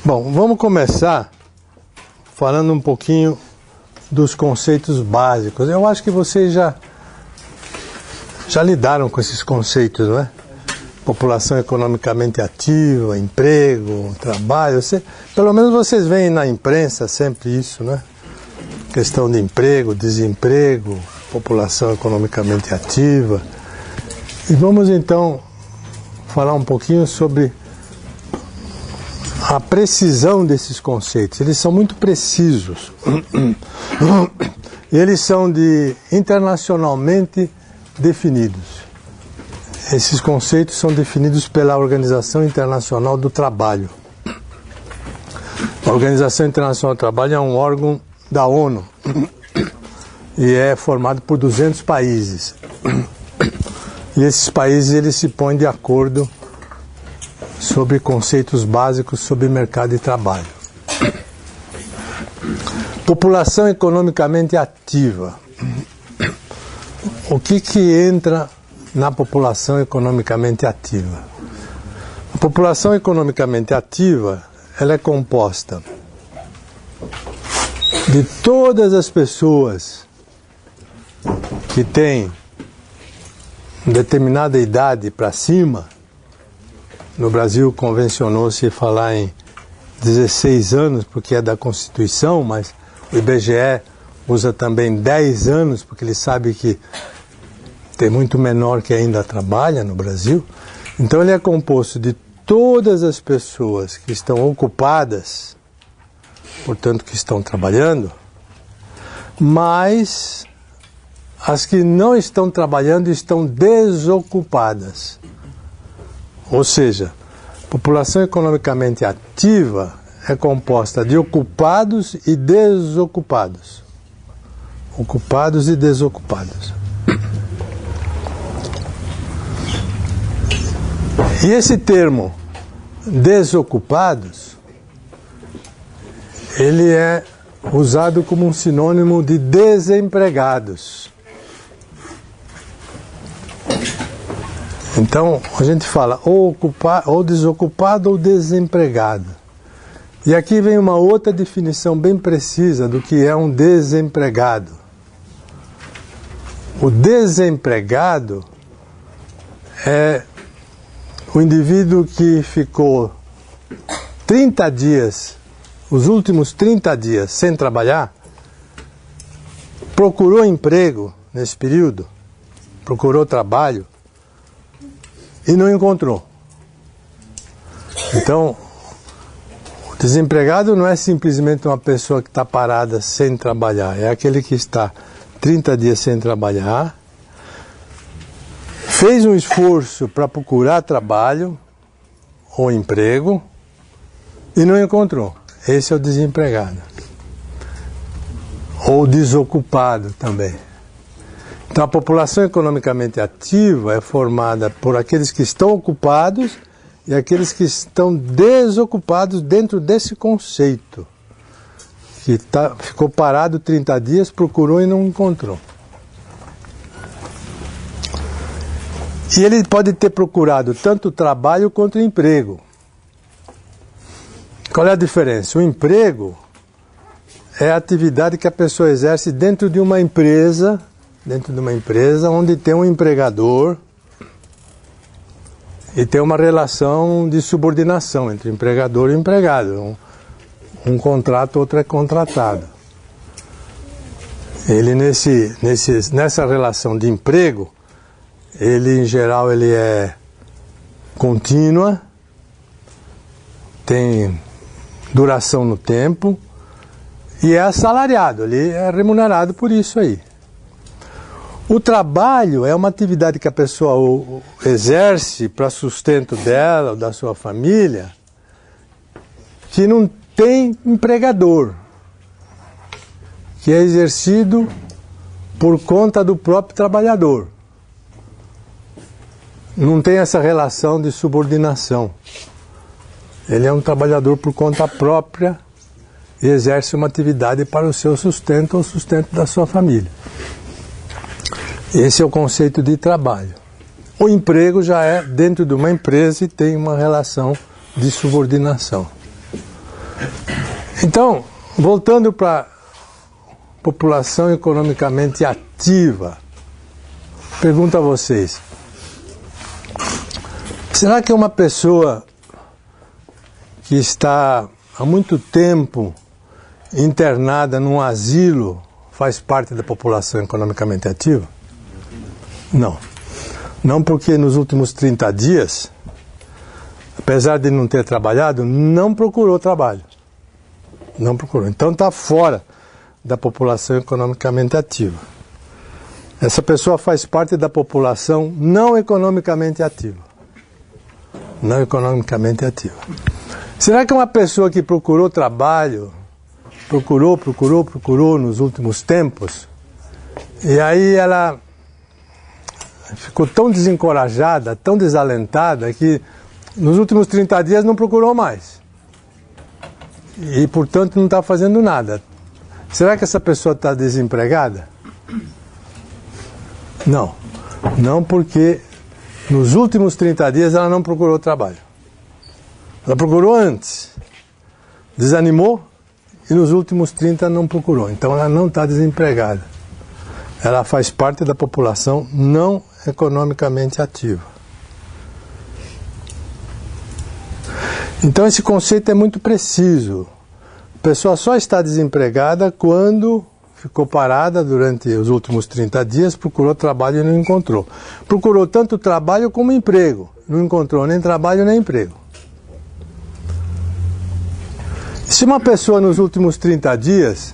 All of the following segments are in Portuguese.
Bom, vamos começar falando um pouquinho dos conceitos básicos. Eu acho que vocês já lidaram com esses conceitos, não é? População economicamente ativa, emprego, trabalho. Pelo menos vocês veem na imprensa sempre isso, né? Questão de emprego, desemprego, população economicamente ativa. E vamos então falar um pouquinho sobre a precisão desses conceitos. Eles são muito precisos. Eles são internacionalmente definidos. Esses conceitos são definidos pela Organização Internacional do Trabalho. A Organização Internacional do Trabalho é um órgão da ONU e é formado por 200 países. E esses países eles se põem de acordo sobre conceitos básicos sobre mercado de trabalho. População economicamente ativa. O que entra na população economicamente ativa? A população economicamente ativa, ela é composta de todas as pessoas que têm determinada idade para cima. No Brasil convencionou-se falar em 16 anos, porque é da Constituição, mas o IBGE usa também 10 anos, porque ele sabe que tem muito menor que ainda trabalha no Brasil. Então ele é composto de todas as pessoas que estão ocupadas, portanto que estão trabalhando, mas as que não estão trabalhando estão desocupadas. Ou seja, a população economicamente ativa é composta de ocupados e desocupados. Ocupados e desocupados. E esse termo, desocupados, ele é usado como um sinônimo de desempregados. Então, a gente fala ou desocupado ou desempregado. E aqui vem uma outra definição bem precisa do que é um desempregado. O desempregado é o indivíduo que ficou 30 dias, os últimos 30 dias sem trabalhar, procurou emprego nesse período, procurou trabalho, e não encontrou. Então, o desempregado não é simplesmente uma pessoa que está parada sem trabalhar, é aquele que está 30 dias sem trabalhar, fez um esforço para procurar trabalho ou emprego e não encontrou. Esse é o desempregado. Ou desocupado também. Então a população economicamente ativa é formada por aqueles que estão ocupados e aqueles que estão desocupados dentro desse conceito. Que ficou parado 30 dias, procurou e não encontrou. E ele pode ter procurado tanto trabalho quanto emprego. Qual é a diferença? O emprego é a atividade que a pessoa exerce dentro de uma empresa onde tem um empregador e tem uma relação de subordinação entre empregador e empregado. Um contrato, outro é contratado. Ele nessa relação de emprego, ele em geral ele é contínua, tem duração no tempo e é assalariado, ele é remunerado por isso aí. O trabalho é uma atividade que a pessoa exerce para sustento dela ou da sua família, que não tem empregador, que é exercido por conta do próprio trabalhador. Não tem essa relação de subordinação. Ele é um trabalhador por conta própria e exerce uma atividade para o seu sustento ou sustento da sua família. Esse é o conceito de trabalho. O emprego já é dentro de uma empresa e tem uma relação de subordinação. Então, voltando para a população economicamente ativa, pergunto a vocês, será que uma pessoa que está há muito tempo internada num asilo faz parte da população economicamente ativa? Não. Não, porque nos últimos 30 dias, apesar de não ter trabalhado, não procurou trabalho. Não procurou. Então está fora da população economicamente ativa. Essa pessoa faz parte da população não economicamente ativa. Não economicamente ativa. Será que uma pessoa que procurou trabalho, procurou nos últimos tempos, e aí ela ficou tão desencorajada, tão desalentada, que nos últimos 30 dias não procurou mais. E, portanto, não está fazendo nada. Será que essa pessoa está desempregada? Não. Não, porque nos últimos 30 dias ela não procurou trabalho. Ela procurou antes, desanimou e nos últimos 30 não procurou. Então ela não está desempregada. Ela faz parte da população não economicamente ativa. Então esse conceito é muito preciso. A pessoa só está desempregada quando ficou parada durante os últimos 30 dias, procurou trabalho e não encontrou. Procurou tanto trabalho como emprego. Não encontrou nem trabalho nem emprego. Se uma pessoa nos últimos 30 dias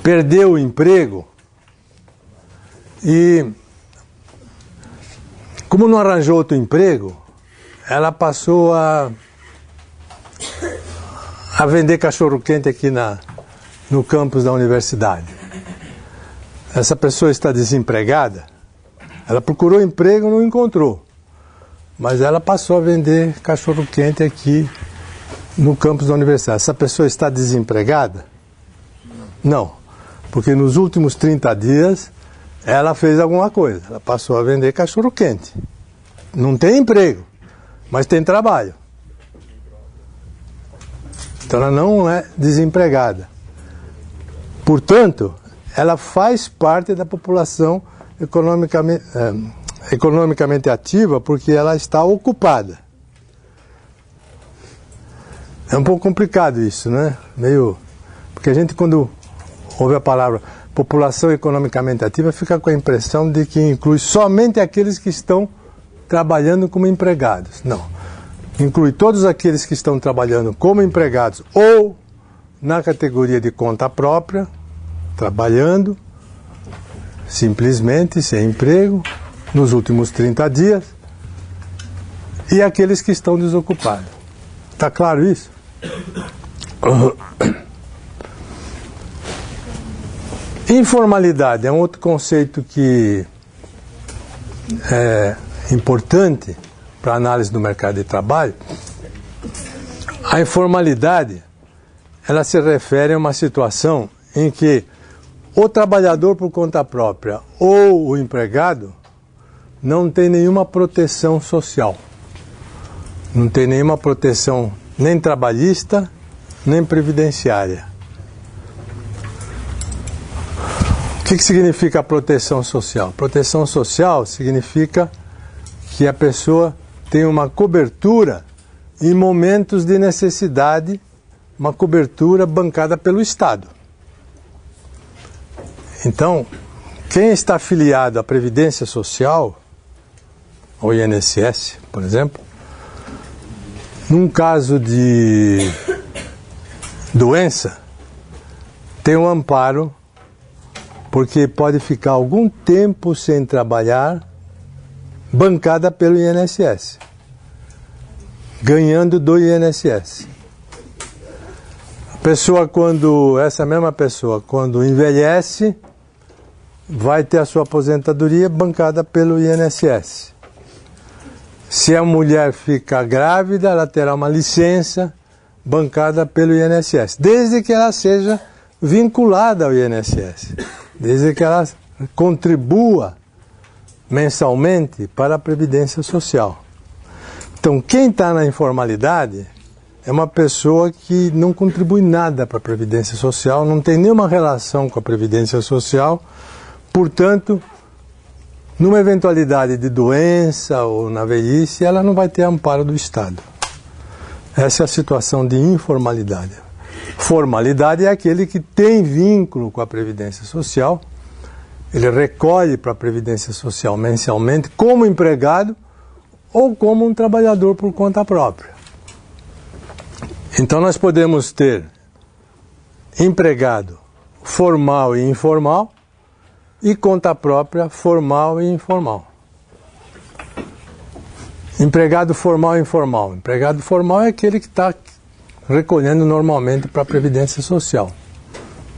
perdeu o emprego e, como não arranjou outro emprego, ela passou a vender cachorro-quente aqui no campus da universidade. Essa pessoa está desempregada, ela procurou emprego e não encontrou, mas ela passou a vender cachorro-quente aqui no campus da universidade. Essa pessoa está desempregada? Não, porque nos últimos 30 dias ela fez alguma coisa, ela passou a vender cachorro-quente. Não tem emprego, mas tem trabalho. Então ela não é desempregada. Portanto, ela faz parte da população economicamente ativa porque ela está ocupada. É um pouco complicado isso, né? Porque a gente, quando ouve a palavra população economicamente ativa, fica com a impressão de que inclui somente aqueles que estão trabalhando como empregados. Não. Inclui todos aqueles que estão trabalhando como empregados ou na categoria de conta própria, trabalhando simplesmente sem emprego nos últimos 30 dias, e aqueles que estão desocupados. Está claro isso? Informalidade é um outro conceito que é importante para a análise do mercado de trabalho. A informalidade, ela se refere a uma situação em que o trabalhador por conta própria ou o empregado não tem nenhuma proteção social. Não tem nenhuma proteção nem trabalhista, nem previdenciária. O que significa a proteção social? Proteção social significa que a pessoa tem uma cobertura em momentos de necessidade, uma cobertura bancada pelo Estado. Então, quem está afiliado à Previdência Social, ao INSS, por exemplo, num caso de doença, tem um amparo, porque pode ficar algum tempo sem trabalhar, bancada pelo INSS, ganhando do INSS. Essa mesma pessoa, quando envelhece, vai ter a sua aposentadoria bancada pelo INSS. Se a mulher fica grávida, ela terá uma licença bancada pelo INSS, desde que ela seja vinculada ao INSS, desde que ela contribua mensalmente para a Previdência Social. Então, quem está na informalidade é uma pessoa que não contribui nada para a Previdência Social, não tem nenhuma relação com a Previdência Social, portanto, numa eventualidade de doença ou na velhice, ela não vai ter amparo do Estado. Essa é a situação de informalidade. Formalidade é aquele que tem vínculo com a Previdência Social, ele recolhe para a Previdência Social mensalmente como empregado ou como um trabalhador por conta própria. Então nós podemos ter empregado formal e informal e conta própria formal e informal. Empregado formal e informal. Empregado formal é aquele que está recolhendo normalmente para a Previdência Social.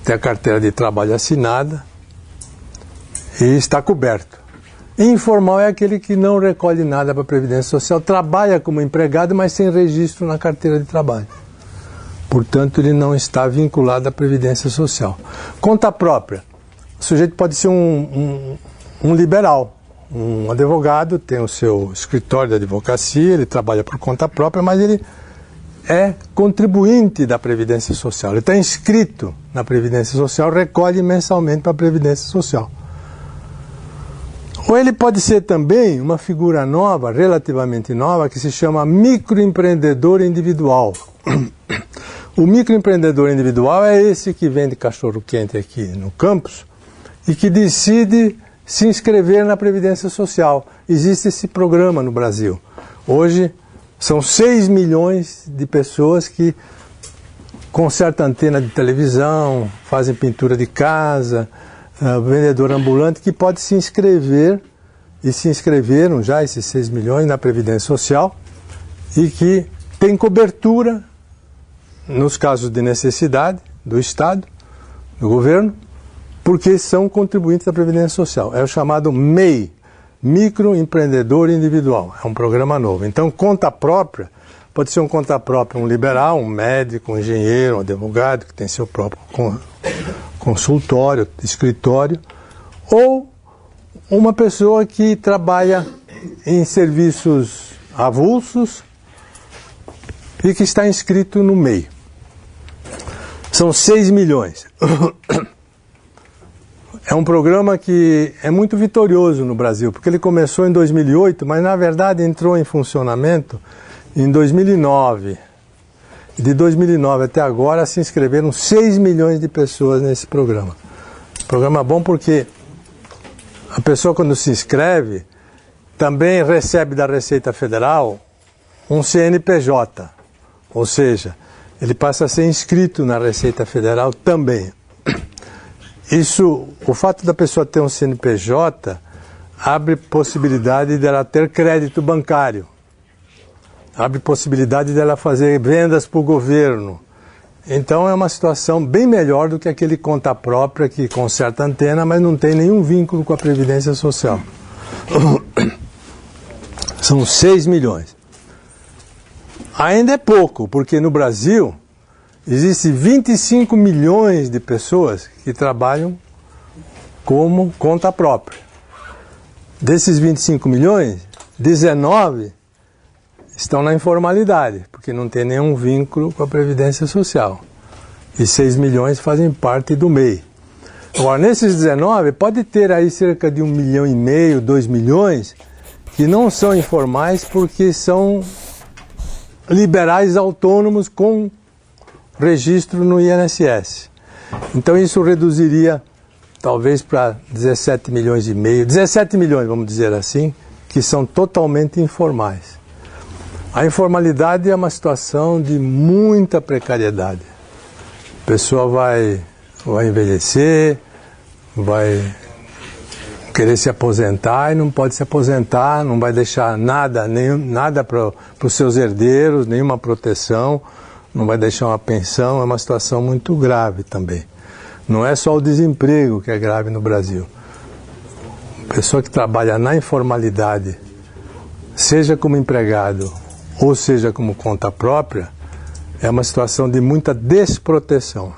Tem a carteira de trabalho assinada e está coberto. Informal é aquele que não recolhe nada para a Previdência Social, trabalha como empregado, mas sem registro na carteira de trabalho. Portanto, ele não está vinculado à Previdência Social. Conta própria. O sujeito pode ser um liberal, um advogado, tem o seu escritório de advocacia, ele trabalha por conta própria, mas ele é contribuinte da Previdência Social. Ele está inscrito na Previdência Social, recolhe mensalmente para a Previdência Social. Ou ele pode ser também uma figura nova, relativamente nova, que se chama microempreendedor individual. O microempreendedor individual é esse que vende cachorro-quente aqui no campus e que decide se inscrever na Previdência Social. Existe esse programa no Brasil. Hoje são 6 milhões de pessoas que consertam antena de televisão, fazem pintura de casa, vendedor ambulante, que pode se inscrever, e se inscreveram já esses 6 milhões na Previdência Social, e que tem cobertura nos casos de necessidade do Estado, do governo, porque são contribuintes da Previdência Social. É o chamado MEI, Microempreendedor Individual. É um programa novo. Então, conta própria, pode ser um conta própria, um liberal, um médico, um engenheiro, um advogado, que tem seu próprio consultório, escritório, ou uma pessoa que trabalha em serviços avulsos e que está inscrito no MEI. São 6 milhões. É um programa que é muito vitorioso no Brasil, porque ele começou em 2008, mas na verdade entrou em funcionamento em 2009. De 2009 até agora se inscreveram 6 milhões de pessoas nesse programa. Programa bom porque a pessoa, quando se inscreve, também recebe da Receita Federal um CNPJ, ou seja, ele passa a ser inscrito na Receita Federal também. Isso, o fato da pessoa ter um CNPJ abre possibilidade dela ter crédito bancário, abre possibilidade dela fazer vendas para o governo. Então é uma situação bem melhor do que aquele conta própria que conserta a antena, mas não tem nenhum vínculo com a Previdência Social. São 6 milhões. Ainda é pouco, porque no Brasil existem 25 milhões de pessoas que trabalham como conta própria. Desses 25 milhões, 19 estão na informalidade, porque não tem nenhum vínculo com a Previdência Social. E 6 milhões fazem parte do MEI. Agora, nesses 19, pode ter aí cerca de 1,5 milhão, 2 milhões, que não são informais porque são liberais autônomos com registro no INSS. Então isso reduziria talvez para 17 milhões e meio, 17 milhões, vamos dizer assim, que são totalmente informais. A informalidade é uma situação de muita precariedade. A pessoa vai envelhecer, vai querer se aposentar e não pode se aposentar, não vai deixar nada para os seus herdeiros, nenhuma proteção, não vai deixar uma pensão. É uma situação muito grave também. Não é só o desemprego que é grave no Brasil. A pessoa que trabalha na informalidade, seja como empregado ou seja como conta própria, é uma situação de muita desproteção.